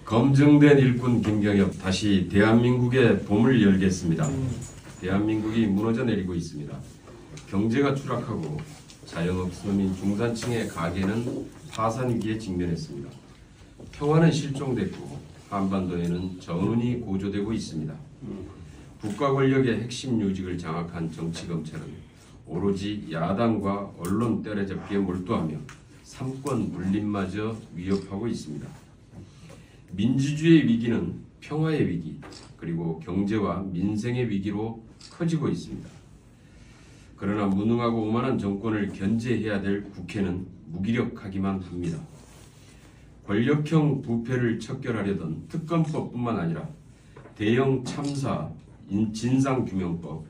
검증된 일꾼 김경엽 다시 대한민국의 봄을 열겠습니다. 대한민국이 무너져 내리고 있습니다. 경제가 추락하고 자영업 서민 중산층의 가계는 파산 위기에 직면했습니다. 평화는 실종됐고 한반도에는 전운이 고조되고 있습니다. 국가 권력의 핵심 요직을 장악한 정치검찰은 오로지 야당과 언론 때려잡기에 몰두하며 삼권 분립마저 위협하고 있습니다. 민주주의의 위기는 평화의 위기, 그리고 경제와 민생의 위기로 커지고 있습니다. 그러나 무능하고 오만한 정권을 견제해야 될 국회는 무기력하기만 합니다. 권력형 부패를 척결하려던 특검법뿐만 아니라 대형 참사, 진상규명법,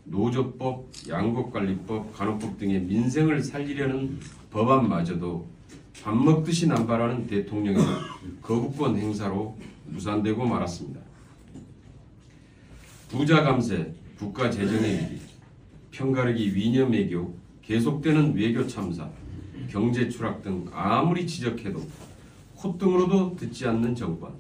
노조법, 양곡관리법, 간호법 등의 민생을 살리려는 법안마저도 밥 먹듯이 남발하는 대통령의 거부권 행사로 무산되고 말았습니다. 부자 감세, 국가 재정의 위기, 편가르기 위념 외교, 계속되는 외교 참사, 경제 추락 등 아무리 지적해도 콧등으로도 듣지 않는 정권.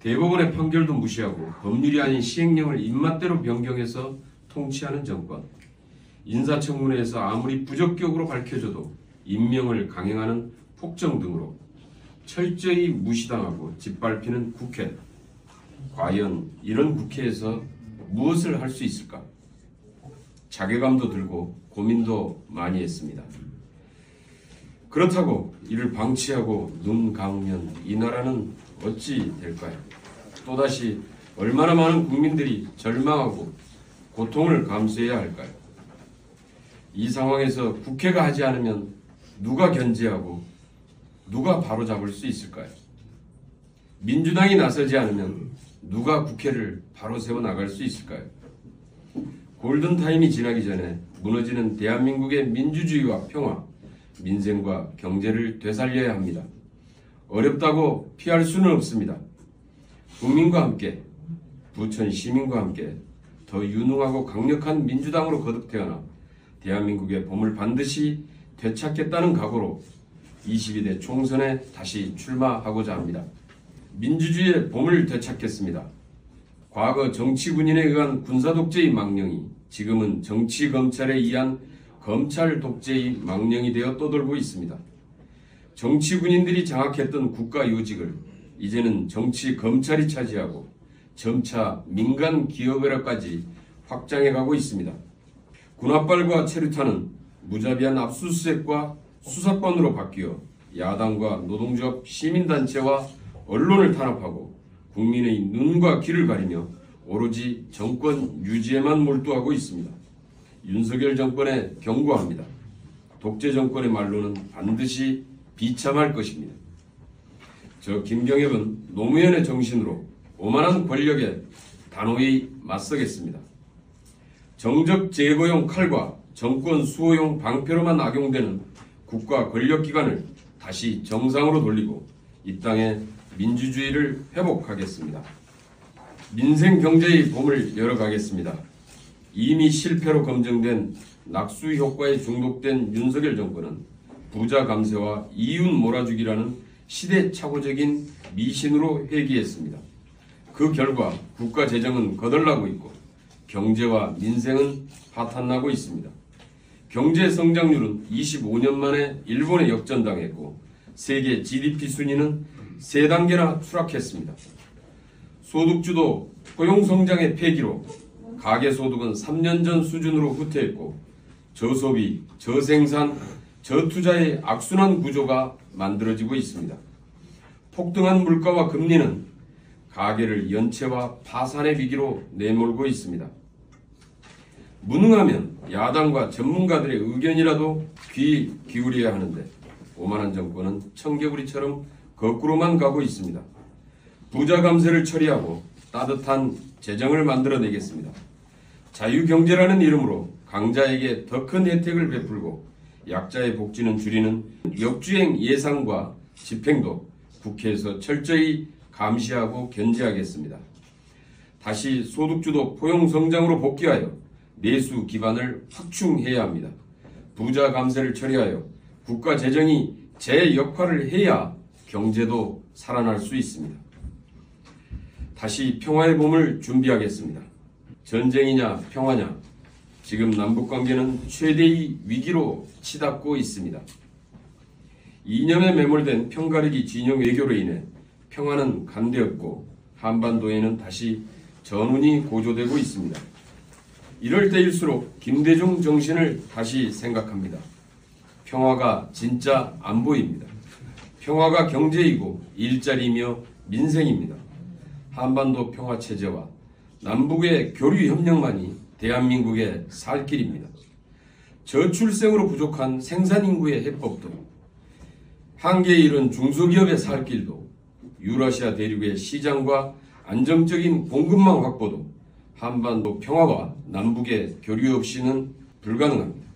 대법원의 판결도 무시하고 법률이 아닌 시행령을 입맛대로 변경해서 통치하는 정권. 인사청문회에서 아무리 부적격으로 밝혀져도 임명을 강행하는 폭정 등으로 철저히 무시당하고 짓밟히는 국회. 과연 이런 국회에서 무엇을 할 수 있을까? 자괴감도 들고 고민도 많이 했습니다. 그렇다고 이를 방치하고 눈 감으면 이 나라는 어찌 될까요? 또다시 얼마나 많은 국민들이 절망하고 고통을 감수해야 할까요? 이 상황에서 국회가 하지 않으면 누가 견제하고 누가 바로잡을 수 있을까요? 민주당이 나서지 않으면 누가 국회를 바로 세워나갈 수 있을까요? 골든타임이 지나기 전에 무너지는 대한민국의 민주주의와 평화, 민생과 경제를 되살려야 합니다. 어렵다고 피할 수는 없습니다. 국민과 함께, 부천 시민과 함께 더 유능하고 강력한 민주당으로 거듭 태어나 대한민국의 봄을 반드시 되찾겠다는 각오로 22대 총선에 다시 출마하고자 합니다. 민주주의의 봄을 되찾겠습니다. 과거 정치 군인에 의한 군사독재의 망령이 지금은 정치검찰에 의한 검찰 독재의 망령이 되어 떠돌고 있습니다. 정치 군인들이 장악했던 국가 요직을 이제는 정치 검찰이 차지하고 점차 민간 기업으로까지 확장해가고 있습니다. 군홧발과 체류탄은 무자비한 압수수색과 수사권으로 바뀌어 야당과 노동조합, 시민단체와 언론을 탄압하고 국민의 눈과 귀를 가리며 오로지 정권 유지에만 몰두하고 있습니다. 윤석열 정권에 경고합니다. 독재 정권의 말로는 반드시 비참할 것입니다. 저 김경엽은 노무현의 정신으로 오만한 권력에 단호히 맞서겠습니다. 정적 제거용 칼과 정권 수호용 방패로만 악용되는 국가 권력기관을 다시 정상으로 돌리고 이 땅에 민주주의를 회복하겠습니다. 민생 경제의 봄을 열어가겠습니다. 이미 실패로 검증된 낙수 효과에 중독된 윤석열 정권은 부자 감세와 이윤 몰아주기라는 시대착오적인 미신으로 회귀했습니다. 그 결과 국가 재정은 거덜나고 있고 경제와 민생은 파탄나고 있습니다. 경제 성장률은 25년 만에 일본에 역전당했고 세계 GDP 순위는 3단계나 추락했습니다. 소득주도 고용성장의 폐기로 가계소득은 3년 전 수준으로 후퇴했고 저소비, 저생산, 저투자의 악순환 구조가 만들어지고 있습니다. 폭등한 물가와 금리는 가계를 연체와 파산의 위기로 내몰고 있습니다. 무능하면 야당과 전문가들의 의견이라도 귀 기울여야 하는데 오만한 정권은 청개구리처럼 거꾸로만 가고 있습니다. 부자 감세를 처리하고 따뜻한 재정을 만들어내겠습니다. 자유경제라는 이름으로 강자에게 더 큰 혜택을 베풀고 약자의 복지는 줄이는 역주행 예상과 집행도 국회에서 철저히 감시하고 견제하겠습니다. 다시 소득주도 포용성장으로 복귀하여 내수 기반을 확충해야 합니다. 부자 감세를 처리하여 국가 재정이 제 역할을 해야 경제도 살아날 수 있습니다. 다시 평화의 봄을 준비하겠습니다. 전쟁이냐 평화냐, 지금 남북관계는 최대의 위기로 치닫고 있습니다. 이념에 매몰된 편가르기 진영 외교로 인해 평화는 간되었고 한반도에는 다시 전운이 고조되고 있습니다. 이럴 때일수록 김대중 정신을 다시 생각합니다. 평화가 진짜 안보입니다. 평화가 경제이고 일자리이며 민생입니다. 한반도 평화체제와 남북의 교류협력만이 대한민국의 살 길입니다. 저출생으로 부족한 생산인구의 해법도, 한계에 이른 중소기업의 살 길도, 유라시아 대륙의 시장과 안정적인 공급망 확보도 한반도 평화와 남북의 교류 없이는 불가능합니다.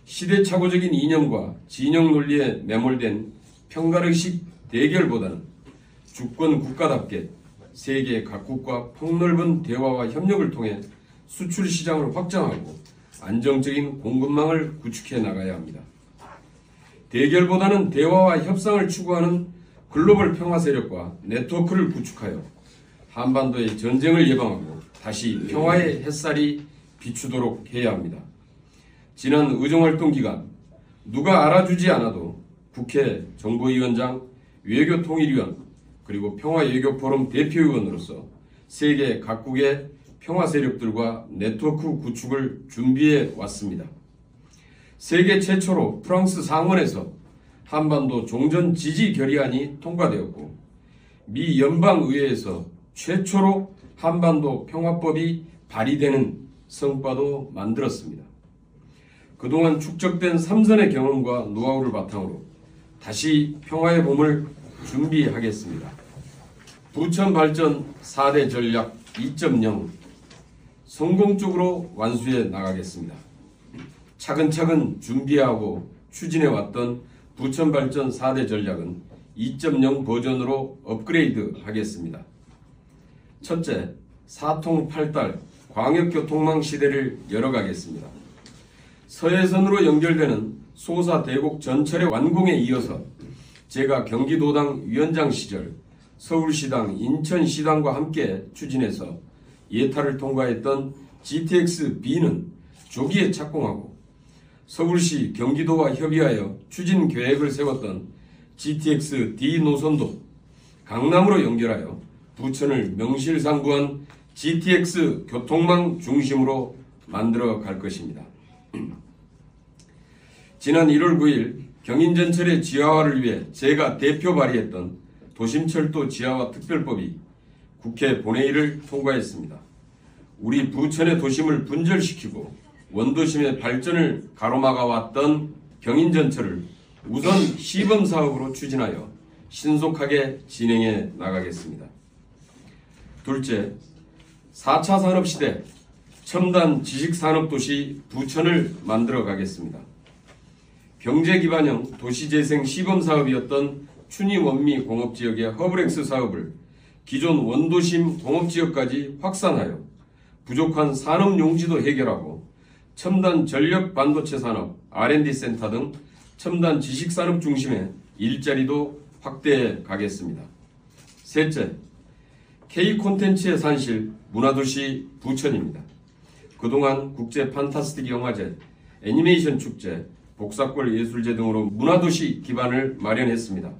시대착오적인 이념과 진영 논리에 매몰된 편가르기식 대결보다는 주권 국가답게 세계 각국과 폭넓은 대화와 협력을 통해 수출 시장을 확장하고 안정적인 공급망을 구축해 나가야 합니다. 대결보다는 대화와 협상을 추구하는 글로벌 평화 세력과 네트워크를 구축하여 한반도의 전쟁을 예방하고 다시 평화의 햇살이 비추도록 해야 합니다. 지난 의정활동 기간 누가 알아주지 않아도 국회 정보위원장, 외교통일위원, 그리고 평화외교포럼 대표위원으로서 세계 각국의 평화 세력들과 네트워크 구축을 준비해 왔습니다. 세계 최초로 프랑스 상원에서 한반도 종전 지지 결의안이 통과되었고, 미 연방의회에서 최초로 한반도 평화법이 발의되는 성과도 만들었습니다. 그동안 축적된 3선의 경험과 노하우를 바탕으로 다시 평화의 봄을 준비하겠습니다. 부천 발전 4대 전략 2.0 성공적으로 완수해 나가겠습니다. 차근차근 준비하고 추진해왔던 부천 발전 4대 전략은 2.0 버전으로 업그레이드 하겠습니다. 첫째, 4통 8달 광역교통망 시대를 열어가겠습니다. 서해선으로 연결되는 소사대곡 전철의 완공에 이어서 제가 경기도당 위원장 시절 서울시당, 인천시당과 함께 추진해서 예타를 통과했던 GTX-B는 조기에 착공하고, 서울시, 경기도와 협의하여 추진 계획을 세웠던 GTX-D 노선도 강남으로 연결하여 부천을 명실상부한 GTX 교통망 중심으로 만들어 갈 것입니다. 지난 1월 9일 경인전철의 지하화를 위해 제가 대표 발의했던 도심철도 지하화 특별법이 국회 본회의를 통과했습니다. 우리 부천의 도심을 분절시키고 원도심의 발전을 가로막아왔던 경인전철을 우선 시범사업으로 추진하여 신속하게 진행해 나가겠습니다. 둘째, 4차 산업시대 첨단 지식산업도시 부천을 만들어 가겠습니다. 경제기반형 도시재생 시범사업이었던 춘희원미 공업지역의 허브렉스 사업을 기존 원도심 공업지역까지 확산하여 부족한 산업용지도 해결하고 첨단 전력 반도체 산업, R&D센터 등 첨단 지식산업 중심의 일자리도 확대해 가겠습니다. 셋째, K콘텐츠의 산실 문화도시 부천입니다. 그동안 국제 판타스틱 영화제, 애니메이션 축제, 복사골 예술제 등으로 문화도시 기반을 마련했습니다.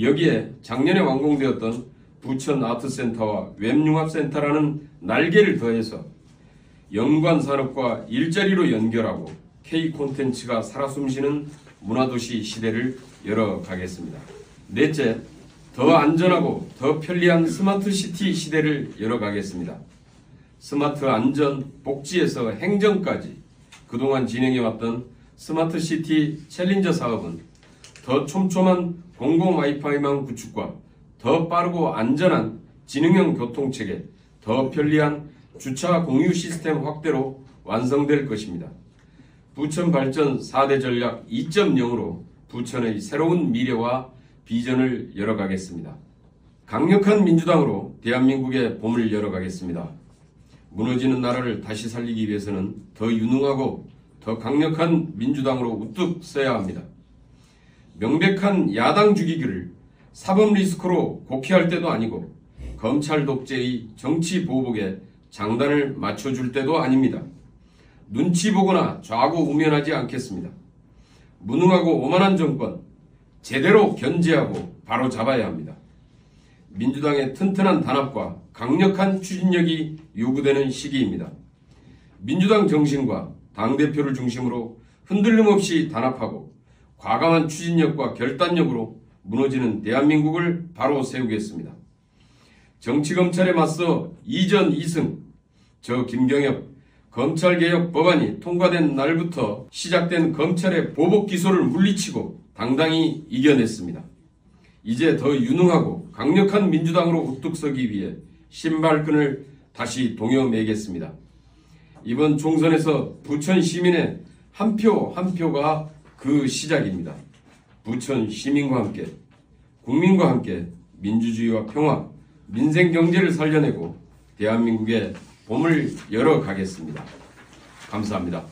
여기에 작년에 완공되었던 부천 아트센터와 웹융합센터라는 날개를 더해서 연관산업과 일자리로 연결하고 K콘텐츠가 살아 숨쉬는 문화도시 시대를 열어가겠습니다. 넷째, 더 안전하고 더 편리한 스마트시티 시대를 열어가겠습니다. 스마트 안전, 복지에서 행정까지 그동안 진행해왔던 스마트시티 챌린저 사업은 더 촘촘한 공공 와이파이망 구축과 더 빠르고 안전한 지능형 교통체계, 더 편리한 주차 공유 시스템 확대로 완성될 것입니다. 부천 발전 4대 전략 2.0으로 부천의 새로운 미래와 비전을 열어가겠습니다. 강력한 민주당으로 대한민국의 봄을 열어가겠습니다. 무너지는 나라를 다시 살리기 위해서는 더 유능하고 더 강력한 민주당으로 우뚝 서야 합니다. 명백한 야당 주기기를 사법 리스크로 곡해할 때도 아니고 검찰 독재의 정치 보복에 장단을 맞춰줄 때도 아닙니다. 눈치 보거나 좌고우면하지 않겠습니다. 무능하고 오만한 정권 제대로 견제하고 바로 잡아야 합니다. 민주당의 튼튼한 단합과 강력한 추진력이 요구되는 시기입니다. 민주당 정신과 당대표를 중심으로 흔들림 없이 단합하고 과감한 추진력과 결단력으로 무너지는 대한민국을 바로 세우겠습니다. 정치검찰에 맞서 이전 이승, 저 김경엽 검찰개혁 법안이 통과된 날부터 시작된 검찰의 보복 기소를 물리치고 당당히 이겨냈습니다. 이제 더 유능하고 강력한 민주당으로 우뚝 서기 위해 신발끈을 다시 동여매겠습니다. 이번 총선에서 부천 시민의 한 표 한 표가 그 시작입니다. 부천 시민과 함께, 국민과 함께 민주주의와 평화, 민생 경제를 살려내고 대한민국의 봄을 열어가겠습니다. 감사합니다.